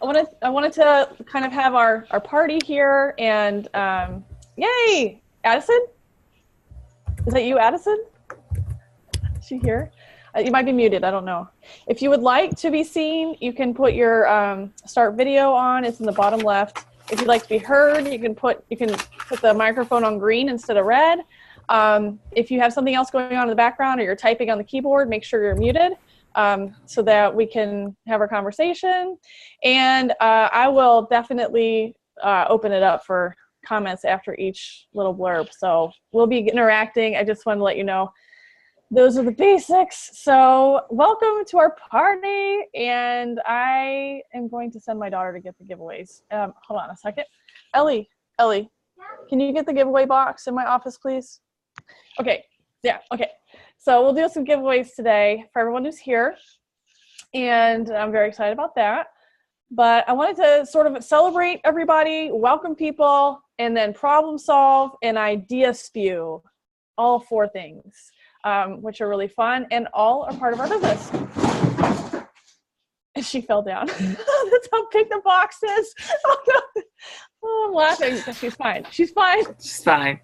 I wanted to kind of have our party here, and yay, Addison. Is that you, Addison? Is she here? You might be muted. I don't know. If you would like to be seen, you can put your start video on. It's in the bottom left. If you'd like to be heard, you can put the microphone on green instead of red. If you have something else going on in the background or you're typing on the keyboard, make sure you're muted so that we can have our conversation. And I will definitely open it up for comments after each little blurb. So we'll be interacting. I just wanted to let you know those are the basics. So welcome to our party. And I am going to send my daughter to get the giveaways. Hold on a second. Ellie, can you get the giveaway box in my office, please? Okay. Yeah. Okay. So we'll do some giveaways today for everyone who's here. And I'm very excited about that. But I wanted to sort of celebrate everybody, welcome people, and then problem solve and idea spew. All 4 things, which are really fun and all are part of our business. And she fell down. That's how big the box is. Oh, no. Oh, I'm laughing because she's fine. She's fine. She's fine.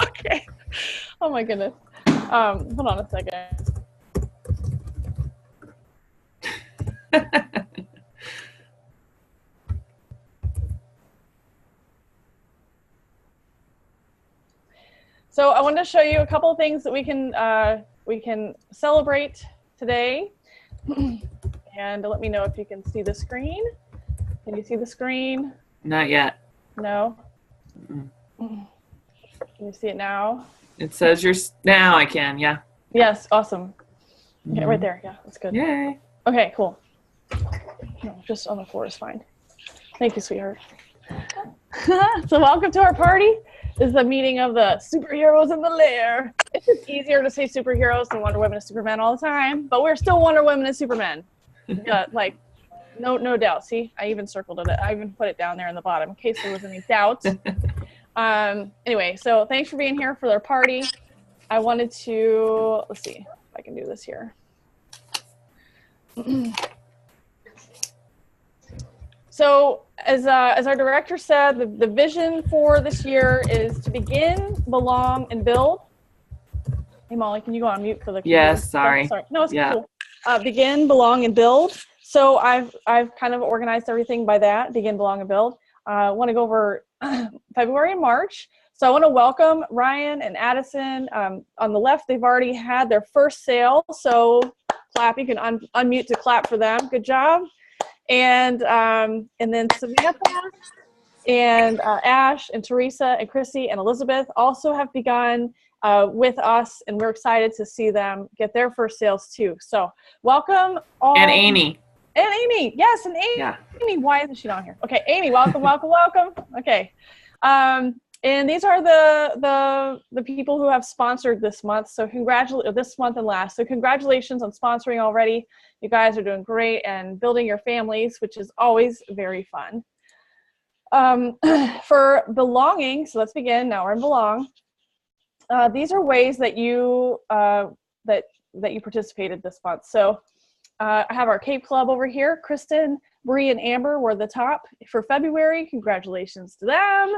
Okay. Oh my goodness. Hold on a second. So I wanted to show you a couple of things that we can celebrate today. And let me know if you can see the screen. Can you see the screen? Not yet. No? Can you see it now? It says now I can, yeah. Yes, awesome. Okay, right there. Yeah, that's good. Yay. Okay, cool. No, just on the floor is fine. Thank you, sweetheart. So welcome to our party. This is a meeting of the superheroes in the Lair. It's just easier to say superheroes than Wonder Woman and Superman all the time, but we're still Wonder Woman and Superman. Yeah, like, no doubt. See, I even circled it. I even put it down there in the bottom in case there was any doubt. Anyway, so thanks for being here for their party. I wanted to, let's see if I can do this here. So as our director said, the vision for this year is to begin, belong, and build. Hey, Molly, can you go on mute for the computer? Yes, sorry. Oh, sorry. No, it's cool. Begin, belong, and build. So I've kind of organized everything by that, begin, belong, and build. I want to go over February and March. So I want to welcome Ryan and Addison. On the left, they've already had their first sale. So clap, you can unmute to clap for them. Good job. And then Samantha and Ash and Teresa and Chrissy and Elizabeth also have begun with us, and we're excited to see them get their first sales too. So welcome all. And Amy. And Amy, yes, and Amy. Yeah. Amy, why isn't she on here? Okay, Amy, welcome, welcome, welcome. Okay. And these are the people who have sponsored this month. So this month and last. So congratulations on sponsoring already. You guys are doing great and building your families, which is always very fun. For belonging, so let's begin. Now we're in belong. These are ways that you that you participated this month. So I have our Cape Club over here. Kristen, Bree, and Amber were the top for February. Congratulations to them.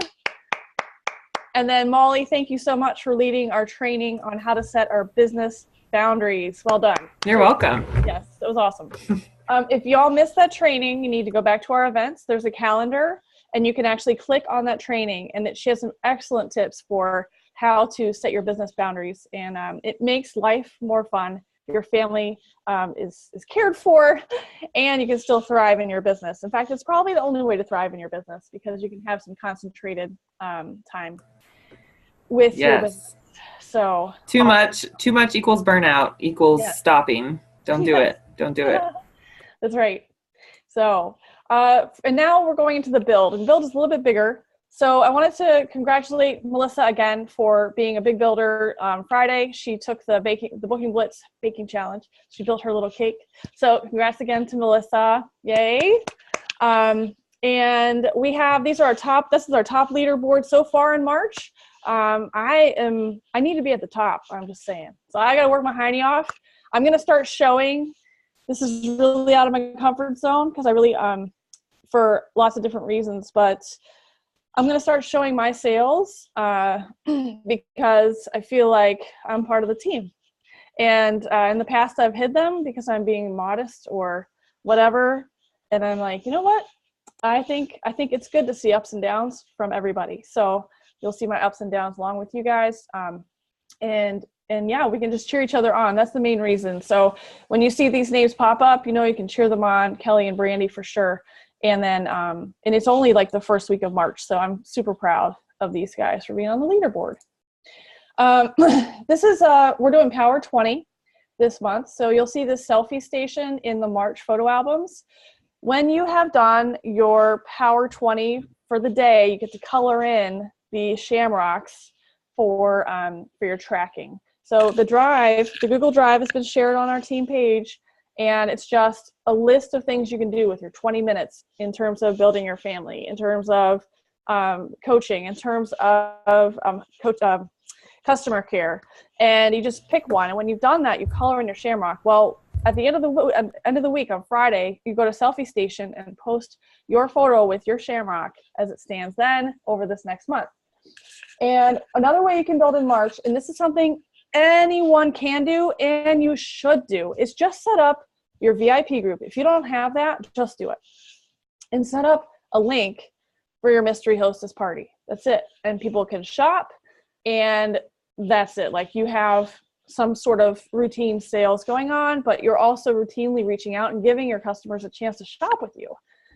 And then Molly, thank you so much for leading our training on how to set our business boundaries. Well done. You're welcome. Yes, that was awesome. If y'all missed that training, you need to go back to our events. There's a calendar, and you can actually click on that training, and she has some excellent tips for how to set your business boundaries. And it makes life more fun. Your family is cared for, and you can still thrive in your business. In fact, it's probably the only way to thrive in your business because you can have some concentrated time with your business. So too much equals burnout equals stopping. Don't do it. Don't do it. That's right. So and now we're going into the build, and build is a little bit bigger. So I wanted to congratulate Melissa again for being a big builder. Friday, she took the Booking Blitz baking challenge. She built her little cake. So congrats again to Melissa. Yay. And we have, this is our top leaderboard so far in March. I need to be at the top, I'm just saying. So I got to work my hiney off. I'm going to start showing. This is really out of my comfort zone because I really for lots of different reasons, but I'm going to start showing my sales because I feel like I'm part of the team. And in the past, I've hid them because I'm being modest or whatever. And I'm like, you know what? I think it's good to see ups and downs from everybody. So you'll see my ups and downs along with you guys. And yeah, we can just cheer each other on. That's the main reason. So when you see these names pop up, you know, you can cheer them on, Kelly and Brandy for sure. And then, and it's only like the first week of March. So I'm super proud of these guys for being on the leaderboard. This is, we're doing Power 20 this month. So you'll see this selfie station in the March photo albums. When you have done your Power 20 for the day, you get to color in the shamrocks for your tracking. So the Google Drive has been shared on our team page, and it's just a list of things you can do with your 20 minutes in terms of building your family, in terms of coaching, in terms of customer care, and you just pick one. And when you've done that, you color in your shamrock. Well, at the end of the week on Friday, you go to Selfie Station and post your photo with your shamrock as it stands then over this next month. And another way you can build in March, and this is something anyone can do and you should do, is just set up your VIP group. If you don't have that, just do it. And set up a link for your mystery hostess party. That's it. And people can shop, and that's it. Like, you have some sort of routine sales going on, but you're also routinely reaching out and giving your customers a chance to shop with you.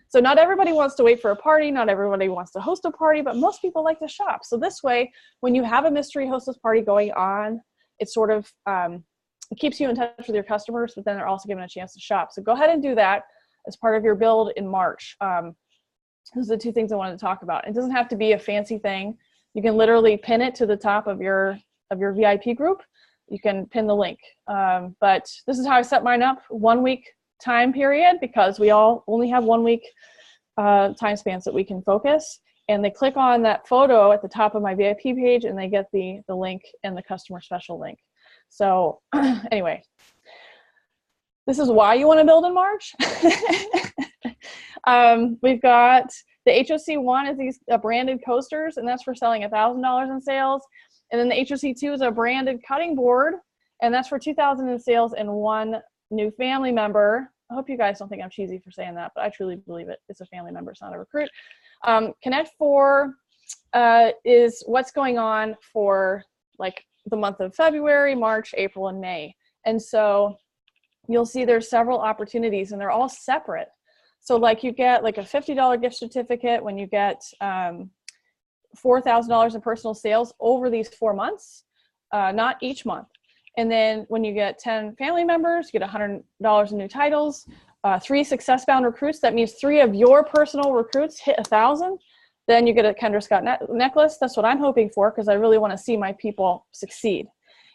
So not everybody wants to wait for a party. Not everybody wants to host a party, but most people like to shop. So this way, when you have a mystery hostess party going on, it sort of it keeps you in touch with your customers, but then they're also given a chance to shop. So go ahead and do that as part of your build in March. Those are the two things I wanted to talk about. It doesn't have to be a fancy thing. You can literally pin it to the top of your VIP group. You can pin the link. But this is how I set mine up: 1 week time period, because we all only have 1 week time spans that we can focus. And they click on that photo at the top of my VIP page, and they get the link and the customer special link. So anyway, this is why you want to build in March. We've got the HOC 1 is these branded coasters, and that's for selling $1,000 in sales. And then the HOC 2 is a branded cutting board, and that's for $2,000 in sales and 1 new family member. I hope you guys don't think I'm cheesy for saying that, but I truly believe it. It's a family member, it's not a recruit. Connect 4 is what's going on for like the month of February, March, April, and May. And so you'll see there's several opportunities, and they're all separate. So like you get like a $50 gift certificate when you get $4,000 in personal sales over these 4 months, not each month. And then when you get 10 family members, you get $100 in new titles. 3 success-bound recruits, that means 3 of your personal recruits hit 1,000. Then you get a Kendra Scott necklace. That's what I'm hoping for, because I really want to see my people succeed.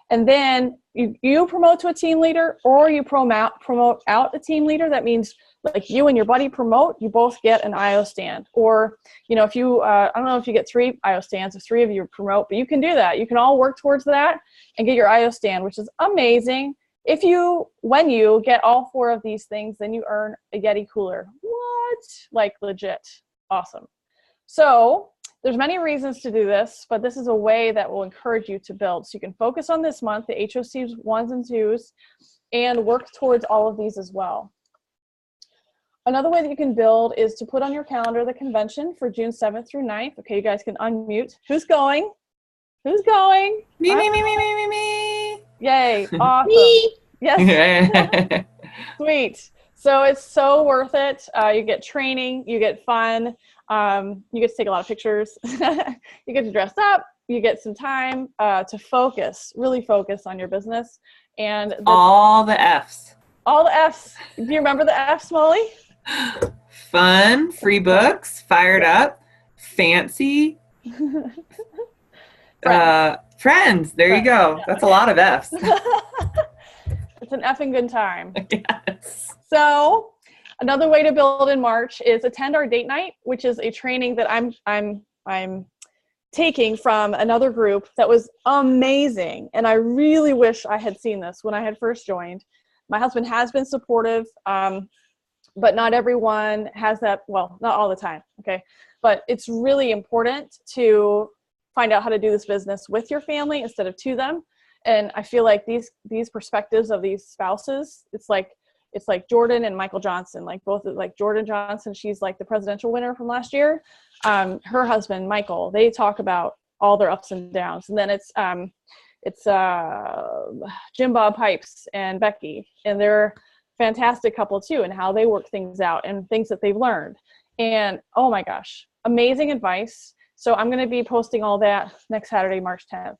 And then you promote to a team leader, or you promote out a team leader. That means like you and your buddy promote, you both get an IO stand. Or, you know, if you, I don't know if you get 3 IO stands, if 3 of you promote, but you can do that. You can all work towards that and get your IO stand, which is amazing. When you get all 4 of these things, then you earn a Yeti cooler. What? Like legit. Awesome. So there's many reasons to do this, but this is a way that will encourage you to build. So you can focus on this month, the HOCs 1s and 2s, and work towards all of these as well. Another way that you can build is to put on your calendar the convention for June 7th through 9th. Okay, you guys can unmute. Who's going? Who's going? Me. Yay, awesome. Me. Yes. Sweet. So it's so worth it. You get training, you get fun, you get to take a lot of pictures, you get to dress up, you get some time to focus, really focus on your business. And all the F's. All the F's. Do you remember the F's, Molly? Fun, free books, fired up, fancy, friends. There you go. Yeah. That's a lot of F's. It's an effing good time. Yes. So another way to build in March is attend our date night, which is a training that I'm taking from another group that was amazing. And I really wish I had seen this when I had first joined. My husband has been supportive but not everyone has that. Well, not all the time. Okay. But it's really important to find out how to do this business with your family instead of to them. And I feel like these perspectives of these spouses, it's like Jordan and Michael Johnson, like both, like Jordan Johnson, she's like the presidential winner from last year. Her husband, Michael, they talk about all their ups and downs. And then it's Jim Bob Pipes and Becky, and they're a fantastic couple too, and how they work things out and things that they've learned. And oh my gosh, amazing advice. So I'm going to be posting all that next Saturday, March 10th.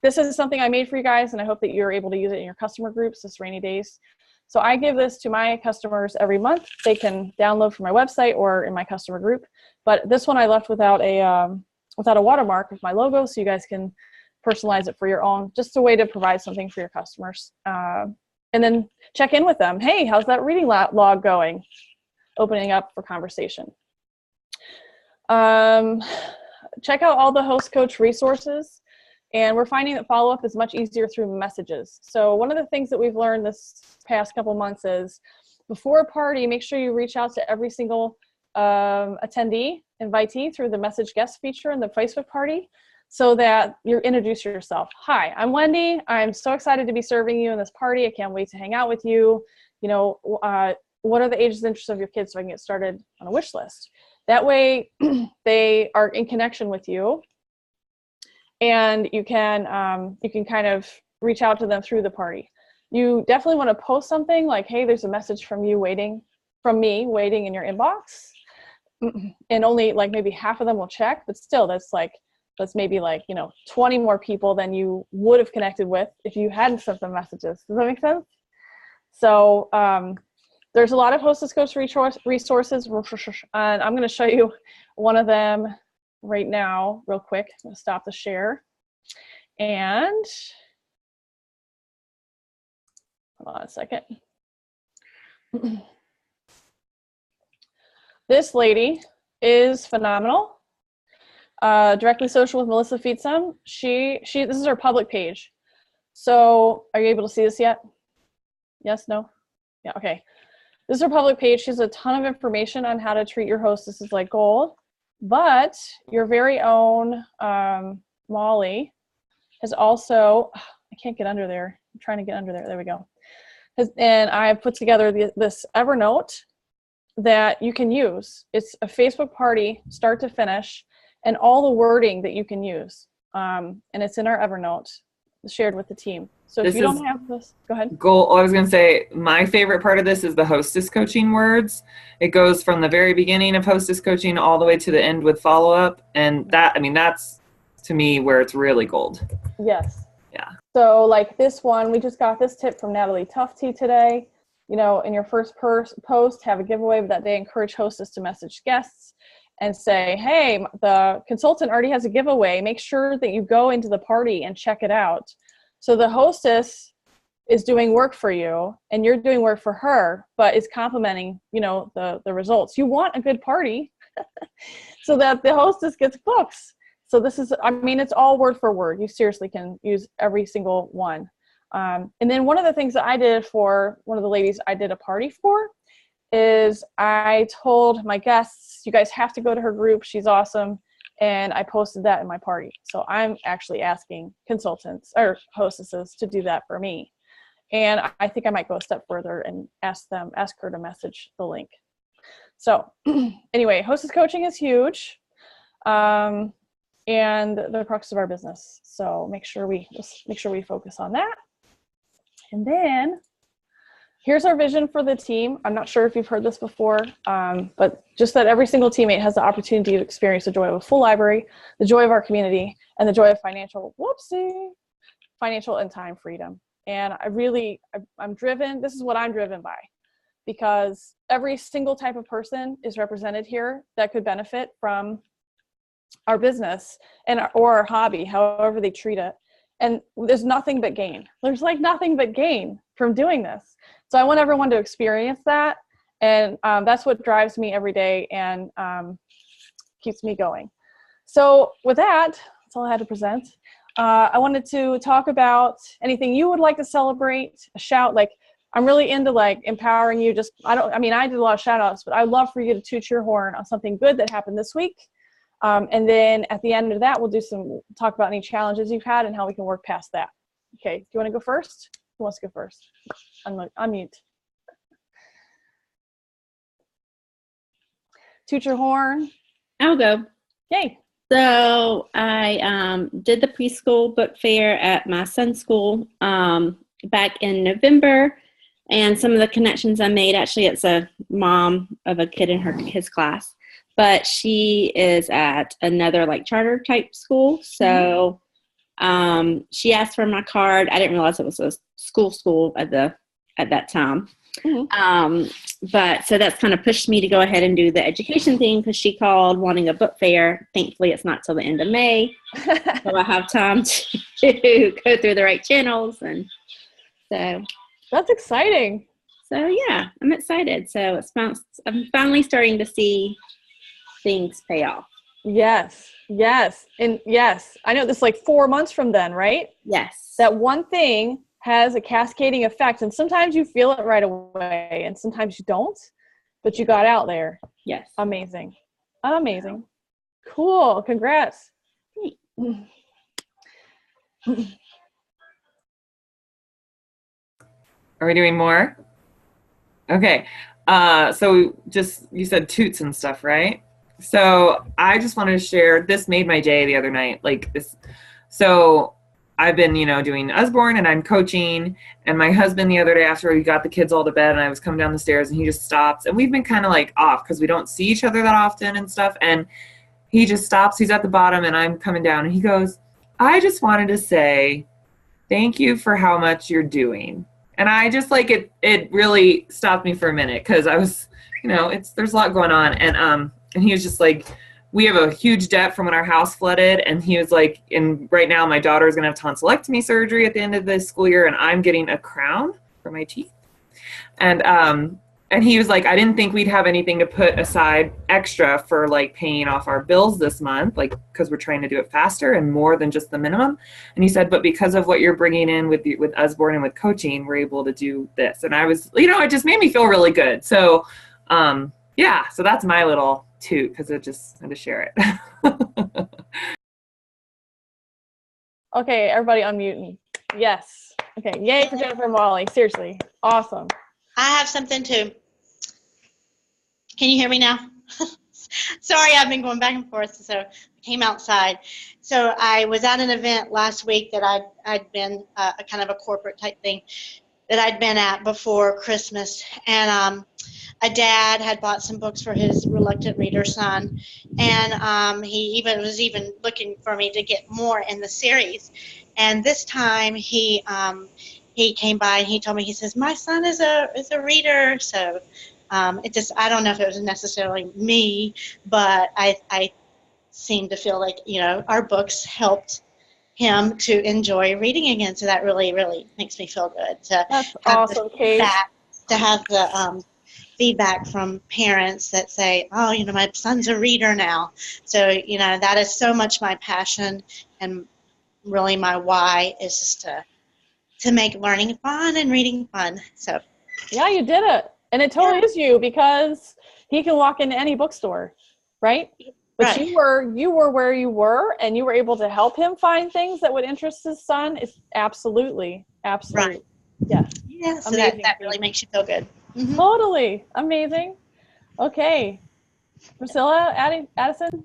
This is something I made for you guys, and I hope that you're able to use it in your customer groups this rainy days. So I give this to my customers every month. They can download from my website or in my customer group. But this one I left without a watermark with my logo, so you guys can personalize it for your own. Just a way to provide something for your customers. And then check in with them. Hey, how's that reading log going? Opening up for conversation. Check out all the Host Coach resources. And we're finding that follow-up is much easier through messages. So one of the things that we've learned this past couple months is before a party, make sure you reach out to every single attendee, invitee through the message guest feature in the Facebook party so that you introduce yourself. Hi, I'm Wendy. I'm so excited to be serving you in this party. I can't wait to hang out with you. You know, what are the ages and interests of your kids so I can get started on a wish list? That way they are in connection with you. And you can kind of reach out to them through the party. You definitely want to post something like, hey, there's a message from me waiting in your inbox. And only like maybe half of them will check, but still that's maybe like, 20 more people than you would have connected with if you hadn't sent them messages. Does that make sense? So there's a lot of Hostess Coach resources, and I'm going to show you one of them right now, real quick. I'm going to stop the share. And hold on a second. This lady is phenomenal. Directly Social with Melissa Feetsum. This is her public page. So are you able to see this yet? Yes, no? Yeah, okay. This is her public page. She has a ton of information on how to treat your hostesses like gold. But your very own Molly has also, I can't get under there. I'm trying to get under there. There we go. And I have put together this Evernote that you can use. It's a Facebook party, start to finish, and all the wording that you can use. And it's in our Evernote, shared with the team. So if you don't have this, go ahead. I was going to say, my favorite part of this is the hostess coaching words. It goes from the very beginning of hostess coaching all the way to the end with follow-up. And that's to me where it's really gold. Yes. Yeah. So like this one, we just got this tip from Natalie Tufty today. In your first post, have a giveaway that day. Encourage hostess to message guests and say, hey, the consultant already has a giveaway. Make sure that you go into the party and check it out. So the hostess is doing work for you and you're doing work for her, but is complimenting, the results. You want a good party so that the hostess gets books. So this is, it's all word for word. You seriously can use every single one. And then one of the things that I did for one of the ladies I did a party for is I told my guests, you guys have to go to her group. She's awesome. And I posted that in my party. So I'm actually asking consultants or hostesses to do that for me. And I think I might go a step further and ask her to message the link. So anyway, hostess coaching is huge. And the crux of our business. So make sure we focus on that. And then here's our vision for the team. I'm not sure if you've heard this before, but just that every single teammate has the opportunity to experience the joy of a full library, the joy of our community, and the joy of financial and time freedom. And I'm driven, this is what I'm driven by, because every single type of person is represented here that could benefit from our business or our hobby, however they treat it. And there's nothing but gain. There's like nothing but gain from doing this. So I want everyone to experience that. And that's what drives me every day and keeps me going. So with that, that's all I had to present. I wanted to talk about anything you would like to celebrate, a shout, like I'm really into like empowering you. I did a lot of shout outs, but I'd love for you to toot your horn on something good that happened this week. And then at the end of that, we'll talk about any challenges you've had and how we can work past that. Okay. Do you want to go first? Who wants to go first? Unmute. Toot your horn. I'll go. Yay. So I did the preschool book fair at my son's school back in November, and some of the connections I made, actually it's a mom of a kid in his class, but she is at another like charter type school. So she asked for my card. I didn't realize it was a school at that time. But so that's kind of pushed me to go ahead and do the education thing, because she called wanting a book fair. Thankfully, it's not till the end of May, so I have time to go through the right channels, and so that's exciting. So yeah, I'm excited. So I'm finally starting to see things pay off. Yes, and yes, I know this is like 4 months from then, right? Yes, that one thing has a cascading effect, and sometimes you feel it right away and sometimes you don't, but you got out there. Yes. Amazing. Cool. Congrats. Are we doing more? Okay. So you said toots and stuff, right? So I just wanted to share, this made my day the other night, like this. So I've been, doing Usborne, and I'm coaching, and my husband the other day after we got the kids all to bed and I was coming down the stairs, and he just stops, and we've been kind of like off because we don't see each other that often and stuff. And he just stops, he's at the bottom and I'm coming down, and he goes, I just wanted to say thank you for how much you're doing. And I just like it really stopped me for a minute, because I was, there's a lot going on. And he was just like, we have a huge debt from when our house flooded. And he was like, and right now my daughter is going to have tonsillectomy surgery at the end of the school year, and I'm getting a crown for my teeth. And he was like, I didn't think we'd have anything to put aside extra for like paying off our bills this month, like, because we're trying to do it faster and more than just the minimum. And he said, but because of what you're bringing in with Usborne and with coaching, we're able to do this. And I was, it just made me feel really good. So, yeah, so that's my little toot, because I just had to share it. Okay, everybody unmute. Yes. Okay, yay for Jennifer and Molly. Seriously, awesome. I have something too. Can you hear me now? Sorry, I've been going back and forth, so I came outside. So I was at an event last week that I'd been, a kind of a corporate type thing that I'd been at before Christmas. And a dad had bought some books for his reluctant reader son, and he was even looking for me to get more in the series. And this time he came by and he told me, he says, my son is a reader. So I don't know if it was necessarily me, but I seem to feel like, our books helped him to enjoy reading again. So that really, really makes me feel good. That's awesome, Kate. To have the feedback from parents that say, oh, my son's a reader now. So, that is so much my passion, and really my why is just to make learning fun and reading fun. So yeah, you did it. And it totally is you, because he can walk into any bookstore, right? But right. you were where you were, and you were able to help him find things that would interest his son. It's absolutely. Right. Yes. Yeah, so that really makes you feel good. Mm-hmm. Totally. Amazing. Okay. Priscilla, Addison?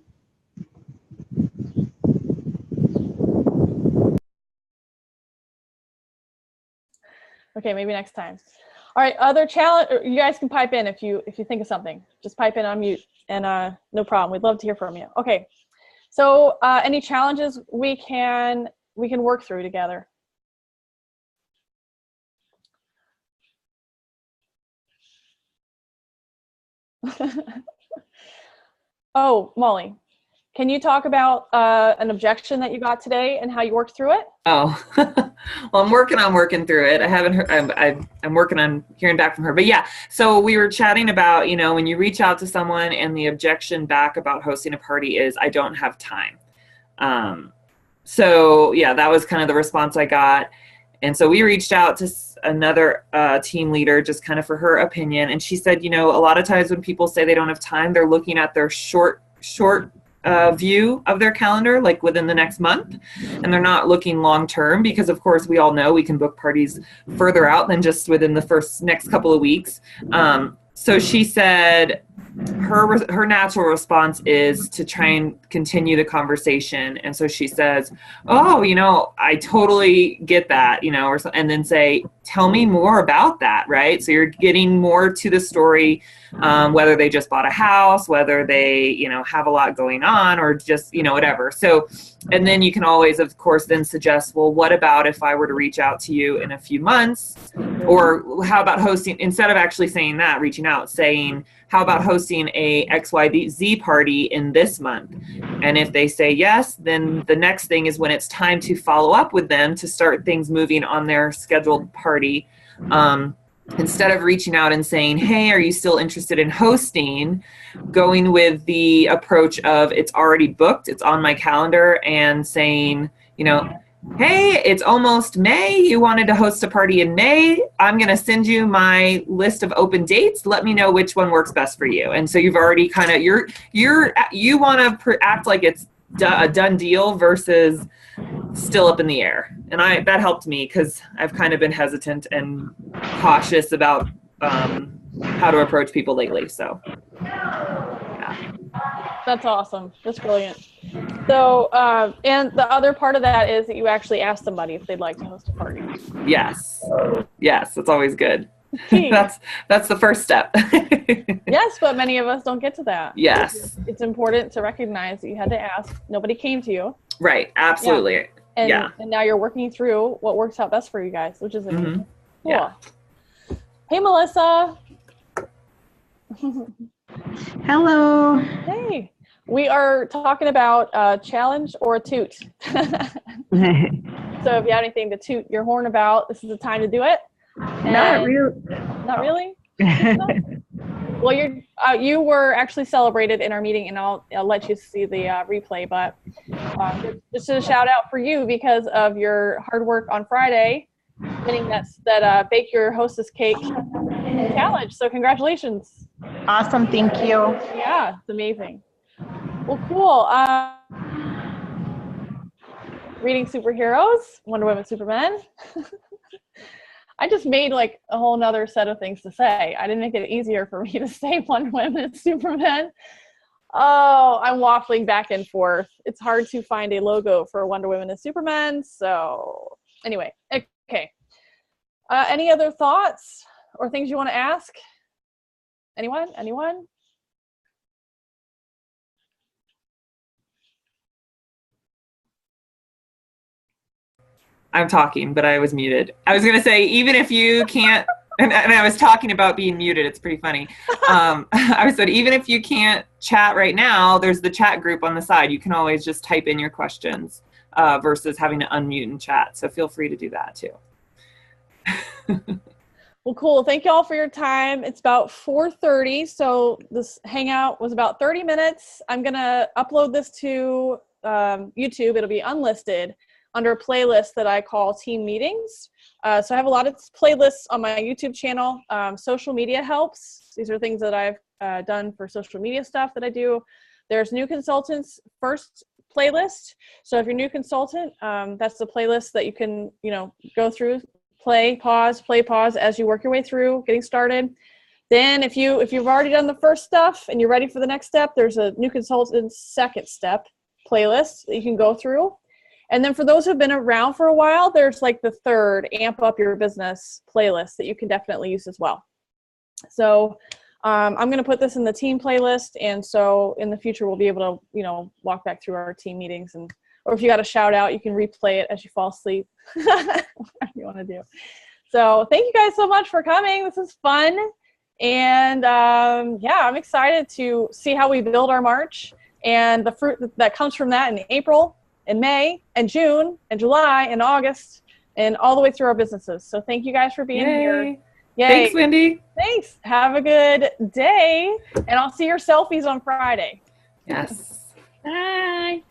Okay, maybe next time. All right, other challenge. You guys can pipe in if you think of something. Just pipe in on mute, and no problem. We'd love to hear from you. Okay, so any challenges we can work through together? Oh, Molly, can you talk about an objection that you got today and how you worked through it? Oh, well, I'm working through it. I haven't heard, I'm working on hearing back from her, but yeah. So we were chatting about, when you reach out to someone and the objection back about hosting a party is, I don't have time. So yeah, that was kind of the response I got. And so we reached out to another team leader just kind of for her opinion. And she said, a lot of times when people say they don't have time, they're looking at their short view of their calendar, like within the next month, and they're not looking long term, because of course we all know we can book parties further out than just within the next couple of weeks. So she said her natural response is to try and continue the conversation. And so she says, I totally get that, and then say, tell me more about that, right? So you're getting more to the story, whether they just bought a house, whether they, have a lot going on, or just, whatever. So, and then you can always, of course, then suggest, well, what about if I were to reach out to you in a few months? Or how about hosting, instead of actually saying that, reaching out, saying, how about hosting a XYZ party in this month? And if they say yes, then the next thing is when it's time to follow up with them to start things moving on their scheduled party. Instead of reaching out and saying, hey, are you still interested in hosting? Going with the approach of it's already booked, it's on my calendar, and saying, hey, it's almost May. You wanted to host a party in May. I'm going to send you my list of open dates. Let me know which one works best for you. And so you've already kind of, you want to act like it's a done deal versus still up in the air. And that helped me, because I've kind of been hesitant and cautious about how to approach people lately. So, yeah. That's awesome. That's brilliant. So, and the other part of that is that you actually ask somebody if they'd like to host a party. Yes. That's always good. Key. That's the first step. Yes, but many of us don't get to that. Yes. It's important to recognize that you had to ask. Nobody came to you. Right. Absolutely. Yeah. And now you're working through what works out best for you guys, which is amazing. Cool. Yeah. Hey, Melissa. Hello. Hey. We are talking about challenge or a toot. So if you have anything to toot your horn about, this is the time to do it. Not really. Not really? Well, you were actually celebrated in our meeting, and I'll let you see the replay, but just a shout out for you because of your hard work on Friday, winning that Bake Your Hostess Cake challenge. So congratulations. Awesome. Thank you. Yeah, it's amazing. Well, cool. Reading superheroes, Wonder Woman, Supermen. I just made like a whole nother set of things to say. I didn't make it easier for me to say Wonder Woman and Superman. Oh, I'm waffling back and forth. It's hard to find a logo for Wonder Woman and Superman. So anyway, okay. Any other thoughts or things you want to ask? Anyone? I'm talking, but I was muted. I was going to say, even if you can't, and I was talking about being muted. It's pretty funny. I said, even if you can't chat right now, there's the chat group on the side. You can always just type in your questions versus having to unmute and chat. So feel free to do that too. Well, cool. Thank you all for your time. It's about 4:30. So this hangout was about 30 minutes. I'm going to upload this to YouTube. It'll be unlisted under a playlist that I call Team Meetings. So I have a lot of playlists on my YouTube channel. Social media helps. These are things that I've done for social media stuff that I do. There's new consultants first playlist. So if you're a new consultant, that's the playlist that you can, go through, play, pause as you work your way through getting started. Then if you've already done the first stuff and you're ready for the next step, there's a new consultant's second step playlist that you can go through. And then for those who've been around for a while, there's like the third Amp Up Your Business playlist that you can definitely use as well. So I'm going to put this in the team playlist. And so in the future, we'll be able to, walk back through our team meetings. Or if you got a shout out, you can replay it as you fall asleep. Whatever you want to do. So thank you guys so much for coming. This is fun. And I'm excited to see how we build our March and the fruit that comes from that in April, in May, and June, and July, and August, and all the way through our businesses. So thank you guys for being here. Yay. Thanks, Wendy. Thanks. Have a good day, and I'll see your selfies on Friday. Yes. Bye.